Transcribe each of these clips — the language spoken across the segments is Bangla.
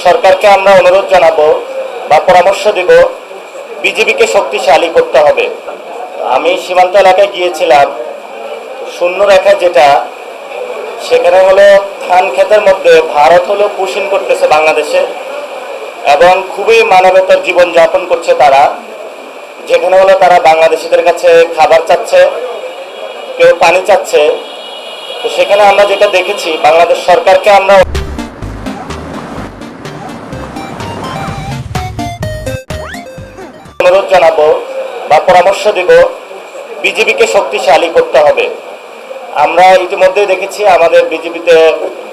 সরকারকে আমরা অনুরোধ জানাবো বা পরামর্শ দিব, বিজেপিকে শক্তিশালী করতে হবে। আমি সীমান্ত এলাকায় গিয়েছিলাম, শূন্য রেখা যেটা, সেখানে হলো ধান ক্ষেতের মধ্যে ভারত হলো পুশিং করতেছে বাংলাদেশে, এবং খুবই মানবতার জীবনযাপন করছে তারা। যেখানে হলো তারা বাংলাদেশিদের কাছে খাবার চাচ্ছে, কেউ পানি চাচ্ছে। তো সেখানে আমরা যেটা দেখেছি, বাংলাদেশ সরকারকে আমরা অনুরোধ জানাবো বা পরামর্শ দিব, বিজেপিকে শক্তিশালী করতে হবে। আমরা ইতিমধ্যে দেখেছি আমাদের বিজেপিতে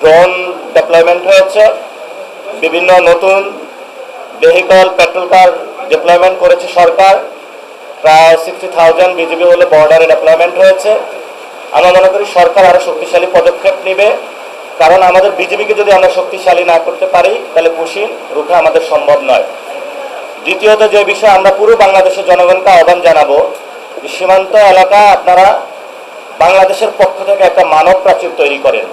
ড্রোন ডেপ্লয়মেন্ট হয়েছে, বিভিন্ন নতুন ভেহিকল পেট্রোল কার ডেপ্লয়মেন্ট করেছে সরকার। প্রায় 60,000 বিজেপি হলে বর্ডারে ডেপ্লয়মেন্ট হয়েছে। আমরা মনে করি সরকার আরও শক্তিশালী পদক্ষেপ নেবে, কারণ আমাদের বিজেপিকে যদি আমরা শক্তিশালী না করতে পারি তাহলে পুশিং রুখে আমাদের সম্ভব নয়। দ্বিতীয়ত যে বিষয়, আমরা পুরো বাংলাদেশের জনগণকে আহ্বান জানাবো, সীমান্ত এলাকা আপনারা বাংলাদেশের পক্ষ থেকে একটা মানব প্রাচীর তৈরি করেন।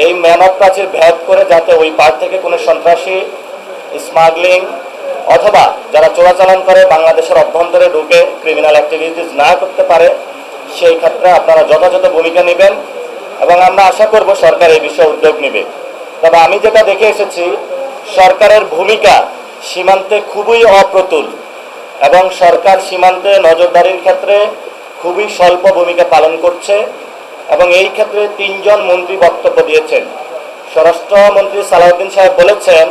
এই মানব প্রাচীর ভেদ করে যাতে ওই পার থেকে কোনো সন্ত্রাসী, স্মাগলিং অথবা যারা চোরাচালান করে বাংলাদেশের অভ্যন্তরে ঢুকে ক্রিমিনাল অ্যাক্টিভিটিস না করতে পারে, সেই ক্ষেত্রে আপনারা যথাযথ ভূমিকা নেবেন এবং আমরা আশা করব সরকার এই বিষয়ে উদ্যোগ নেবে। তবে আমি যেটা দেখে এসেছি, সরকারের ভূমিকা সীমান্তে খুবই অপ্রতুল এবং সরকার সীমান্তে নজরদারির ক্ষেত্রে খুবই স্বল্প ভূমিকা পালন করছে। এবং এই ক্ষেত্রে 3 জন মন্ত্রী বক্তব্য দিয়েছেন। স্বরাষ্ট্রমন্ত্রী সালাউদ্দিন সাহেব বলেছেন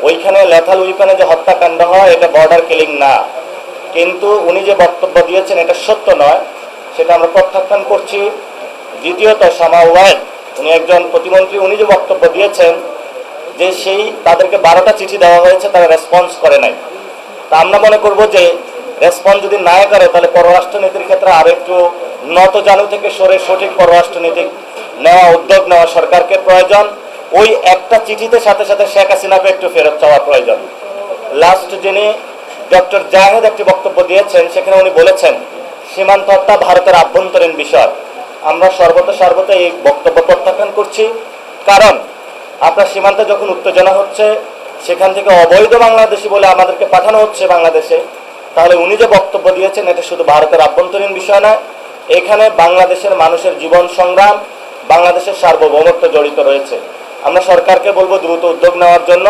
ওইখানে লেথাল উইপনে যে হত্যাকাণ্ড হয় এটা বর্ডার কিলিং না, কিন্তু উনি যে বক্তব্য দিয়েছেন এটা সত্য নয়, সেটা আমরা প্রত্যাখ্যান করছি। দ্বিতীয়ত শামা ওয়াইদ, উনি একজন প্রতিমন্ত্রী, উনি যে বক্তব্য দিয়েছেন যে তাদেরকে 12টা চিঠি দেওয়া হয়েছে, তারা রেসপন্স করে নাই। তা আমরা মনে করব যে রেসপন্স যদি না করে তাহলে পররাষ্ট্রনীতির ক্ষেত্রে আরো একটু নতজানু থেকে সরে সঠিক পররাষ্ট্রনীতি নেওয়া, উদ্যোগ নেওয়া সরকারকে প্রয়োজন। ওই একটা চিঠিতে সাথে সাথে শেখ হাসিনাকে একটু ফেরত চাওয়া প্রয়োজন। লাস্ট যিনি ডক্টর জাহেদ একটি বক্তব্য দিয়েছেন, সেখানে উনি বলেছেন সীমান্ত হত্যা ভারতের আভ্যন্তরীণ বিষয়। আমরা সর্বদা এই বক্তব্য প্রত্যাখ্যান করছি, কারণ আপনার সীমান্তে যখন উত্তেজনা হচ্ছে, সেখান থেকে অবৈধ বাংলাদেশি বলে আমাদেরকে পাঠানো হচ্ছে বাংলাদেশে, তাহলে উনি যে বক্তব্য দিয়েছেন এটা শুধু ভারতের আভ্যন্তরীণ বিষয় নয়, এখানে বাংলাদেশের মানুষের জীবন সংগ্রাম, বাংলাদেশের সার্বভৌমত্ব জড়িত রয়েছে। আমরা সরকারকে বলবো দ্রুত উদ্যোগ নেওয়ার জন্য,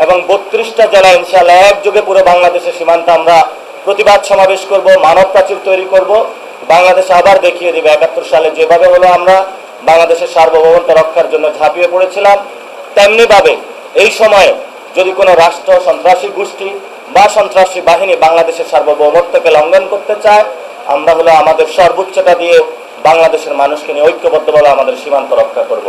এবং 32টা জেলা ইনশাআল্লাহ একযোগে পুরো বাংলাদেশের সীমান্তে আমরা প্রতিবাদ সমাবেশ করব, মানব প্রাচীর তৈরি করব। বাংলাদেশ আবার দেখিয়ে দিবে 71 সালে যেভাবে হলো আমরা বাংলাদেশের সার্বভৌমত্ব রক্ষার জন্য ঝাঁপিয়ে পড়েছিলাম, তেমনিভাবে এই সময়ে যদি কোনো রাষ্ট্র, সন্ত্রাসী গোষ্ঠী বা সন্ত্রাসী বাহিনী বাংলাদেশের সার্বভৌমত্বকে লঙ্ঘন করতে চায়, আমরা হলো আমাদের সর্বোচ্চটা দিয়ে বাংলাদেশের মানুষকে নিয়ে ঐক্যবদ্ধভাবে আমাদের সীমান্ত রক্ষা করব।